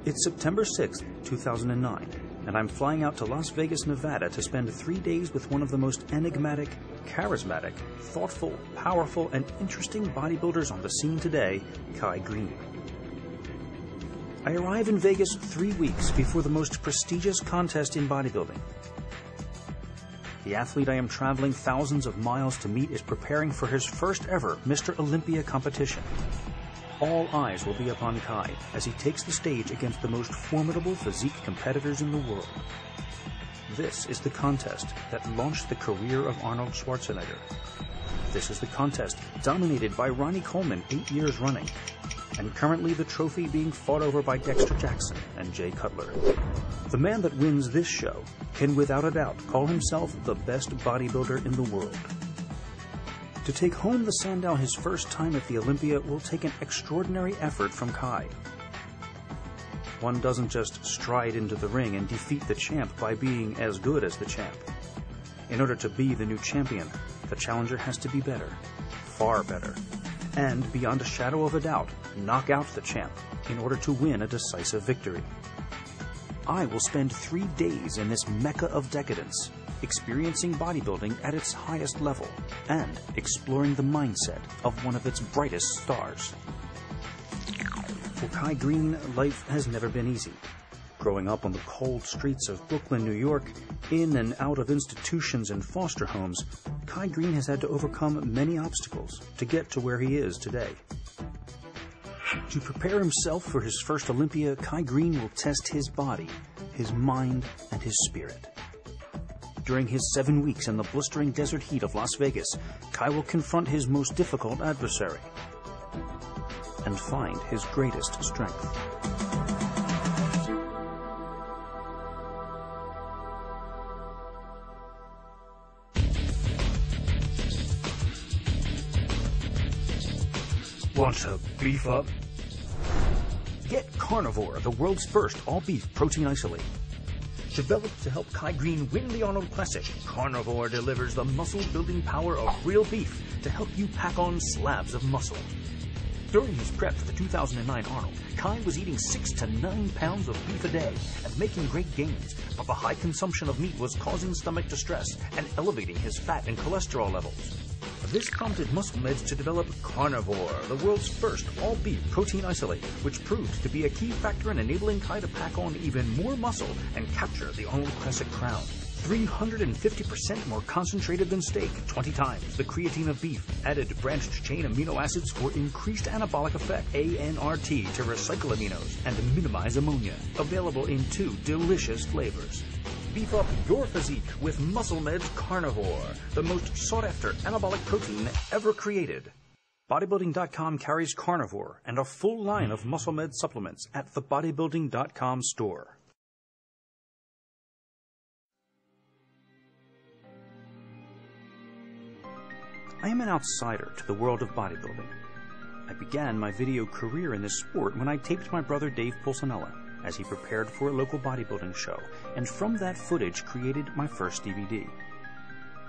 It's September 6th, 2009, and I'm flying out to Las Vegas, Nevada to spend 3 days with one of the most enigmatic, charismatic, thoughtful, powerful, and interesting bodybuilders on the scene today, Kai Greene. I arrive in Vegas 3 weeks before the most prestigious contest in bodybuilding. The athlete I am traveling thousands of miles to meet is preparing for his first ever Mr. Olympia competition. All eyes will be upon Kai as he takes the stage against the most formidable physique competitors in the world. This is the contest that launched the career of Arnold Schwarzenegger. This is the contest dominated by Ronnie Coleman 8 years running, and currently the trophy being fought over by Dexter Jackson and Jay Cutler. The man that wins this show can without a doubt call himself the best bodybuilder in the world. To take home the Sandow his first time at the Olympia will take an extraordinary effort from Kai. One doesn't just stride into the ring and defeat the champ by being as good as the champ. In order to be the new champion, the challenger has to be better, far better, and beyond a shadow of a doubt, knock out the champ in order to win a decisive victory. I will spend 3 days in this mecca of decadence, experiencing bodybuilding at its highest level and exploring the mindset of one of its brightest stars. For Kai Greene, life has never been easy. Growing up on the cold streets of Brooklyn, New York, in and out of institutions and foster homes, Kai Greene has had to overcome many obstacles to get to where he is today. To prepare himself for his first Olympia, Kai Greene will test his body, his mind, and his spirit. During his 7 weeks in the blistering desert heat of Las Vegas, Kai will confront his most difficult adversary and find his greatest strength. Want to beef up? Get Carnivore, the world's first all-beef protein isolate. Developed to help Kai Greene win the Arnold Classic, Carnivore delivers the muscle-building power of real beef to help you pack on slabs of muscle. During his prep for the 2009 Arnold, Kai was eating 6 to 9 pounds of beef a day and making great gains, but the high consumption of meat was causing stomach distress and elevating his fat and cholesterol levels. This prompted Muscle Meds to develop Carnivore, the world's first all-beef protein isolate, which proved to be a key factor in enabling Kai to pack on even more muscle and capture the Arnold Classic crown. 350% more concentrated than steak, 20 times the creatine of beef, added branched-chain amino acids for increased anabolic effect, ANRT to recycle aminos and minimize ammonia. Available in 2 delicious flavors. Beef up your physique with Muscle Meds Carnivore, the most sought-after anabolic protein ever created. Bodybuilding.com carries Carnivore and a full line of Muscle Meds supplements at the Bodybuilding.com store. I am an outsider to the world of bodybuilding. I began my video career in this sport when I taped my brother Dave Pulcinella as he prepared for a local bodybuilding show, and from that footage created my first DVD.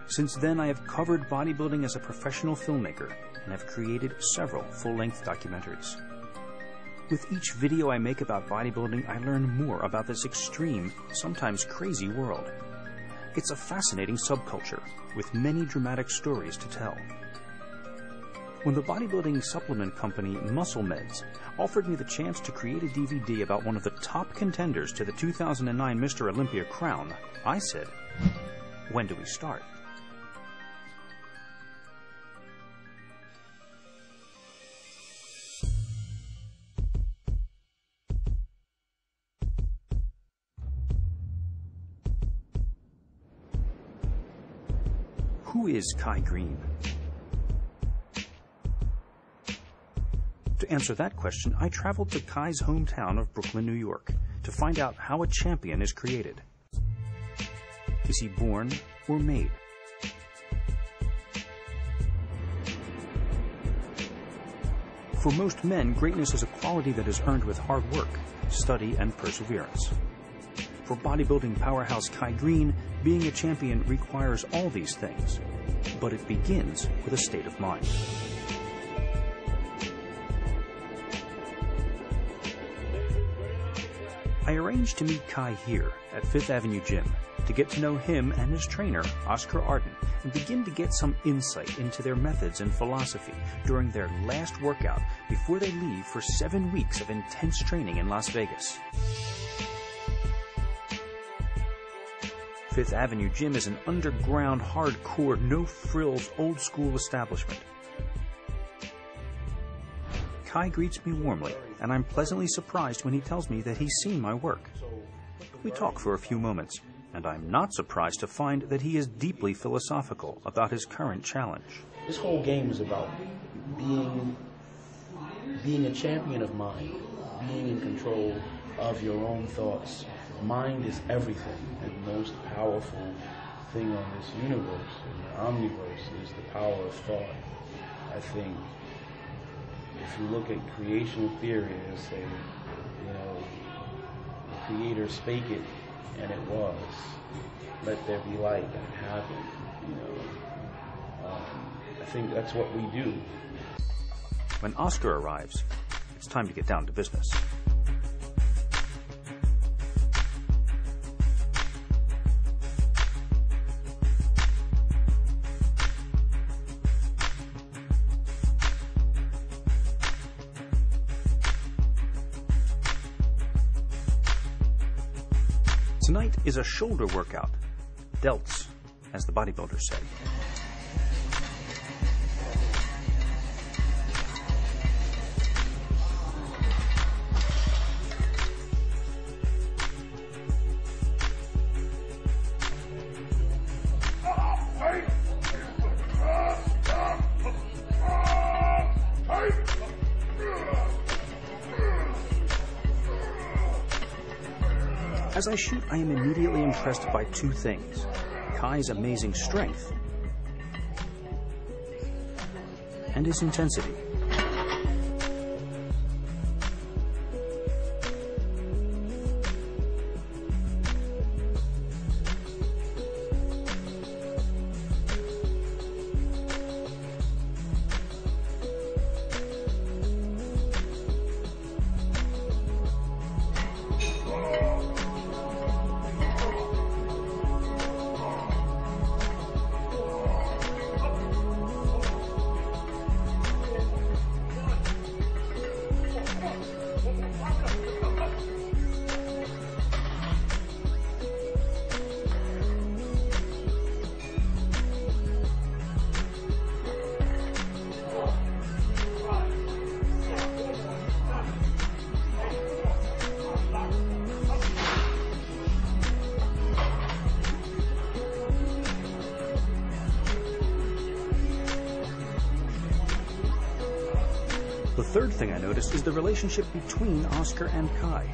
Since then, I have covered bodybuilding as a professional filmmaker and have created several full-length documentaries. With each video I make about bodybuilding, I learn more about this extreme, sometimes crazy world. It's a fascinating subculture with many dramatic stories to tell. When the bodybuilding supplement company Muscle Meds offered me the chance to create a DVD about one of the top contenders to the 2009 Mr. Olympia crown, I said, "When do we start?" Who is Kai Greene? To answer that question, I traveled to Kai's hometown of Brooklyn, New York, to find out how a champion is created. Is he born or made? For most men, greatness is a quality that is earned with hard work, study, and perseverance. For bodybuilding powerhouse Kai Greene, being a champion requires all these things, but it begins with a state of mind. I arranged to meet Kai here at Fifth Avenue Gym to get to know him and his trainer, Oscar Arden, and begin to get some insight into their methods and philosophy during their last workout before they leave for 7 weeks of intense training in Las Vegas. Fifth Avenue Gym is an underground, hardcore, no-frills, old-school establishment. Kai greets me warmly, and I'm pleasantly surprised when he tells me that he's seen my work. We talk for a few moments, and I'm not surprised to find that he is deeply philosophical about his current challenge. This whole game is about being a champion of mind, being in control of your own thoughts. Mind is everything, and the most powerful thing on this universe, in the omniverse, is the power of thought. I think if you look at creation theory, they say, the Creator spake it, and it was. Let there be light, and it happened. I think that's what we do. When Oscar arrives, it's time to get down to business. Tonight is a shoulder workout. Delts, as the bodybuilders say. As I shoot, I am immediately impressed by two things: Kai's amazing strength and his intensity. The third thing I noticed is the relationship between Oscar and Kai.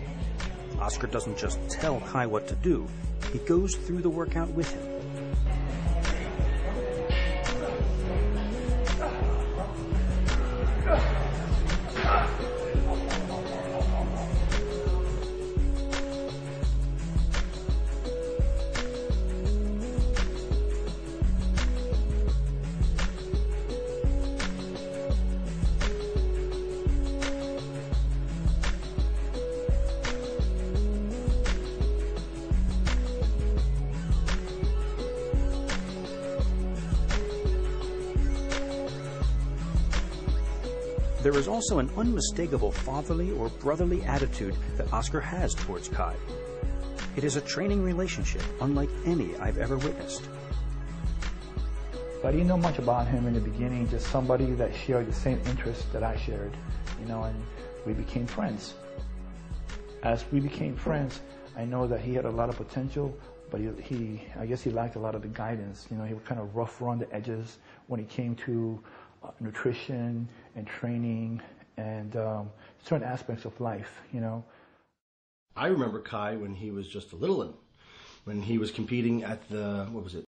Oscar doesn't just tell Kai what to do, he goes through the workout with him. There is also an unmistakable fatherly or brotherly attitude that Oscar has towards Kai. It is a training relationship unlike any I've ever witnessed. I didn't know much about him in the beginning, just somebody that shared the same interests that I shared, and we became friends. As we became friends, I know that he had a lot of potential, but I guess he lacked a lot of the guidance. You know, he would kind of rough around the edges when it came to nutrition and training and certain aspects of life, you know. I remember Kai when he was just a little one, when he was competing at the,